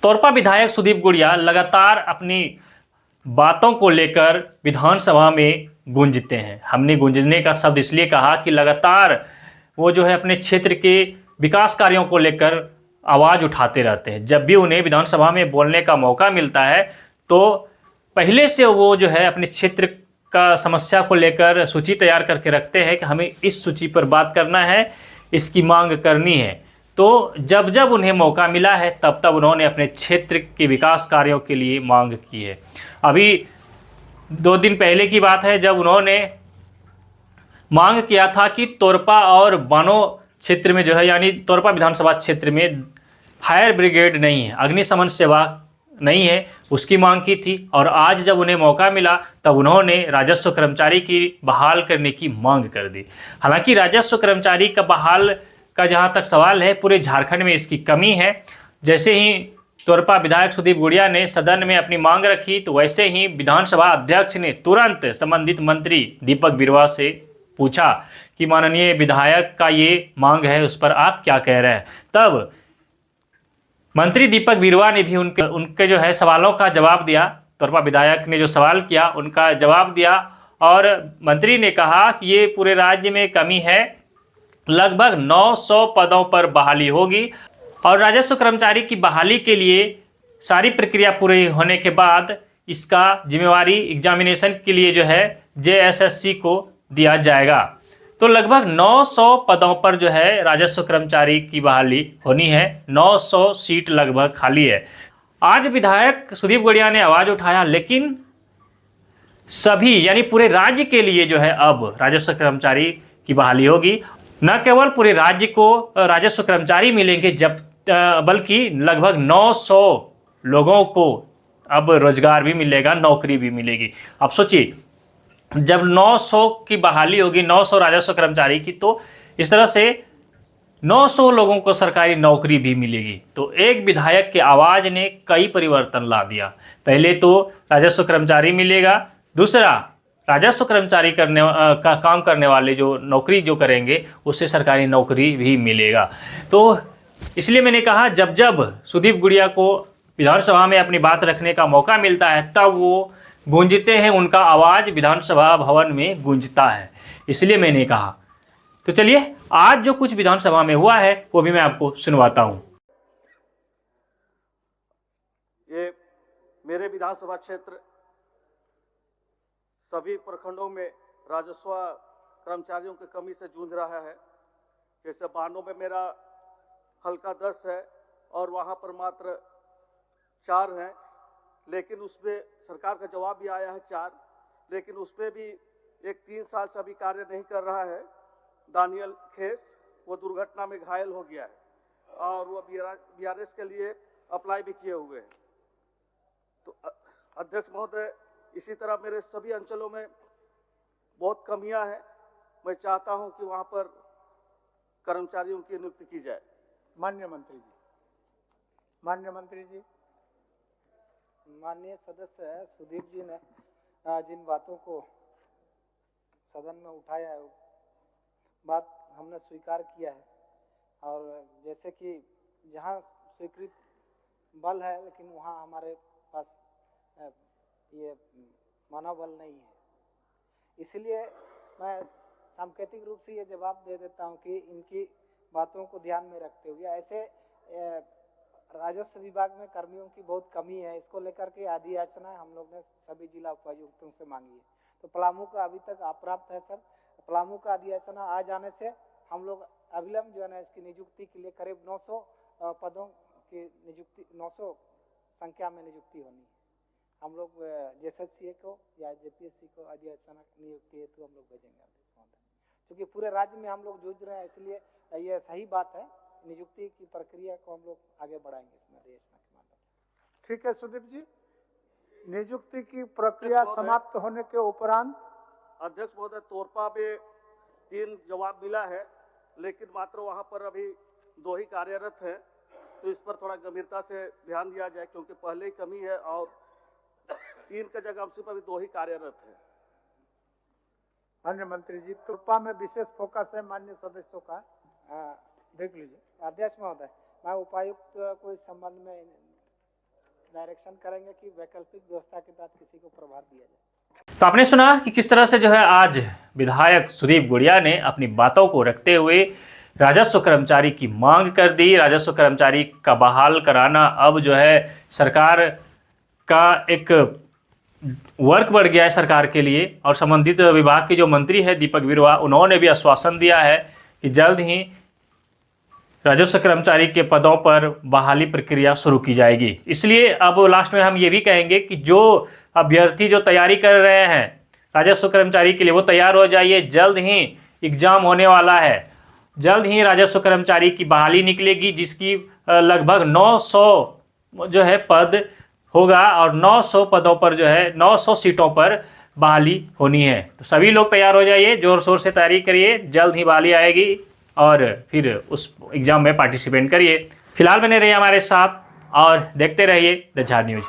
तोरपा विधायक सुदीप गुड़िया लगातार अपनी बातों को लेकर विधानसभा में गूंजते हैं। हमने गूंजने का शब्द इसलिए कहा कि लगातार वो जो है अपने क्षेत्र के विकास कार्यों को लेकर आवाज़ उठाते रहते हैं। जब भी उन्हें विधानसभा में बोलने का मौका मिलता है तो पहले से वो जो है अपने क्षेत्र का समस्या को लेकर सूची तैयार करके रखते हैं कि हमें इस सूची पर बात करना है, इसकी मांग करनी है। तो जब जब उन्हें मौका मिला है तब तब उन्होंने अपने क्षेत्र के विकास कार्यों के लिए मांग की है। अभी 2 दिन पहले की बात है जब उन्होंने मांग किया था कि तोरपा और बानो क्षेत्र में जो है यानी तोरपा विधानसभा क्षेत्र में फायर ब्रिगेड नहीं है, अग्निशमन सेवा नहीं है, उसकी मांग की थी। और आज जब उन्हें मौका मिला तब उन्होंने राजस्व कर्मचारी की बहाल करने की मांग कर दी। हालांकि राजस्व कर्मचारी का बहाल का जहां तक सवाल है, पूरे झारखंड में इसकी कमी है। जैसे ही तोरपा विधायक सुदीप गुड़िया ने सदन में अपनी मांग रखी तो वैसे ही विधानसभा अध्यक्ष ने तुरंत संबंधित मंत्री दीपक बिरुवा से पूछा कि माननीय विधायक का ये मांग है, उस पर आप क्या कह रहे हैं। तब मंत्री दीपक बिरुवा ने भी उनके जो है सवालों का जवाब दिया। तोरपा विधायक ने जो सवाल किया उनका जवाब दिया और मंत्री ने कहा कि ये पूरे राज्य में कमी है, लगभग 900 पदों पर बहाली होगी और राजस्व कर्मचारी की बहाली के लिए सारी प्रक्रिया पूरी होने के बाद इसका जिम्मेवारी एग्जामिनेशन के लिए जो है JSSC को दिया जाएगा। तो लगभग 900 पदों पर जो है राजस्व कर्मचारी की बहाली होनी है। 900 सीट लगभग खाली है। आज विधायक सुदीप गुड़िया ने आवाज उठाया, लेकिन सभी यानी पूरे राज्य के लिए जो है अब राजस्व कर्मचारी की बहाली होगी। न केवल पूरे राज्य को राजस्व कर्मचारी मिलेंगे बल्कि लगभग 900 लोगों को अब रोजगार भी मिलेगा, नौकरी भी मिलेगी। अब सोचिए जब 900 की बहाली होगी, 900 राजस्व कर्मचारी की, तो इस तरह से 900 लोगों को सरकारी नौकरी भी मिलेगी। तो एक विधायक की आवाज़ ने कई परिवर्तन ला दिया। पहले तो राजस्व कर्मचारी मिलेगा, दूसरा राजस्व कर्मचारी का काम करने वाले जो नौकरी जो करेंगे उससे सरकारी नौकरी भी मिलेगा। तो इसलिए मैंने कहा जब जब सुदीप गुड़िया को विधानसभा में अपनी बात रखने का मौका मिलता है तब वो गूंजते हैं, उनका आवाज़ विधानसभा भवन में गूंजता है, इसलिए मैंने कहा। तो चलिए आज जो कुछ विधानसभा में हुआ है वो भी मैं आपको सुनवाता हूं। ये मेरे विधानसभा क्षेत्र सभी प्रखंडों में राजस्व कर्मचारियों की कमी से जूझ रहा है। जैसे बानो में मेरा हल्का 10 है और वहां पर मात्र 4 हैं, लेकिन उसमें सरकार का जवाब भी आया है 4, लेकिन उसमें भी एक 3 साल से अभी कार्य नहीं कर रहा है। दानियल खेस वो दुर्घटना में घायल हो गया है और वो BRS के लिए अप्लाई भी किए हुए हैं। तो अध्यक्ष महोदय, इसी तरह मेरे सभी अंचलों में बहुत कमियां हैं। मैं चाहता हूं कि वहां पर कर्मचारियों की नियुक्ति की जाए। माननीय मंत्री जी, माननीय सदस्य सुदीप जी ने जिन बातों को सदन में उठाया है, बात हमने स्वीकार किया है। और जैसे कि जहां स्वीकृत बल है लेकिन वहां हमारे पास ये मानव बल नहीं है, इसलिए मैं सांकेतिक रूप से ये जवाब दे देता हूं कि इनकी बातों को ध्यान में रखते हुए ऐसे राजस्व विभाग में कर्मियों की बहुत कमी है, इसको लेकर के आधी याचना हम लोग ने सभी जिला उपायुक्तों से मांगी है। तो पलामू का अभी तक अप्राप्त है सर। पलामू का आधी याचना आ जाने से हम लोग अविलंब जो है ना इसकी नियुक्ति के लिए करीब 900 पदों की नियुक्ति 900 संख्या में नियुक्ति होनी है। हम लोग JSSC को या JPSC को आधी याचना नियुक्ति हेतु हम लोग भेजेंगे, क्योंकि पूरे राज्य में हम लोग जूझ रहे हैं, इसलिए ये सही बात है। नियुक्ति की प्रक्रिया को हम लोग आगे बढ़ाएंगे इसमें योजना के माध्यम से। ठीक है सुदीप जी, नियुक्ति की प्रक्रिया समाप्त होने के उपरांत अध्यक्ष महोदय, तोरपा में 3 जवाब मिला है, लेकिन मात्र वहां पर अभी 2 ही कार्यरत हैं। तो इस पर थोड़ा गंभीरता से ध्यान दिया जाए, क्योंकि पहले ही कमी है और 3 की जगह सिर्फ अभी 2 ही कार्यरत है। माननीय मंत्री जी, तोरपा में विशेष फोकस है माननीय सदस्यों का, देख लीजिए। अध्यक्ष महोदय, मैं उपायुक्त को इस संबंध में डायरेक्शन करेंगे कि वैकल्पिक व्यवस्था के तहत किसी को प्रभार दिया जाए। तो आपने सुना कि किस तरह से जो है आज विधायक सुदीप गुड़िया ने अपनी बातों को रखते हुए राजस्व कर्मचारी की मांग कर दी। राजस्व कर्मचारी का बहाल कराना अब जो है सरकार का एक वर्क बढ़ गया है सरकार के लिए। और संबंधित विभाग के जो मंत्री है दीपक बिरुवा, उन्होंने भी आश्वासन दिया है कि जल्द ही राजस्व कर्मचारी के पदों पर बहाली प्रक्रिया शुरू की जाएगी। इसलिए अब लास्ट में हम ये भी कहेंगे कि जो अभ्यर्थी जो तैयारी कर रहे हैं राजस्व कर्मचारी के लिए, वो तैयार हो जाइए। जल्द ही एग्जाम होने वाला है, जल्द ही राजस्व कर्मचारी की बहाली निकलेगी, जिसकी लगभग 900 जो है पद होगा और 900 पदों पर जो है 900 सीटों पर बहाली होनी है। तो सभी लोग तैयार हो जाइए, जोर शोर से तैयारी करिए, जल्द ही बहाली आएगी और फिर उस एग्ज़ाम में पार्टिसिपेट करिए। फिलहाल बने रहिए हमारे साथ और देखते रहिए द झार न्यूज़।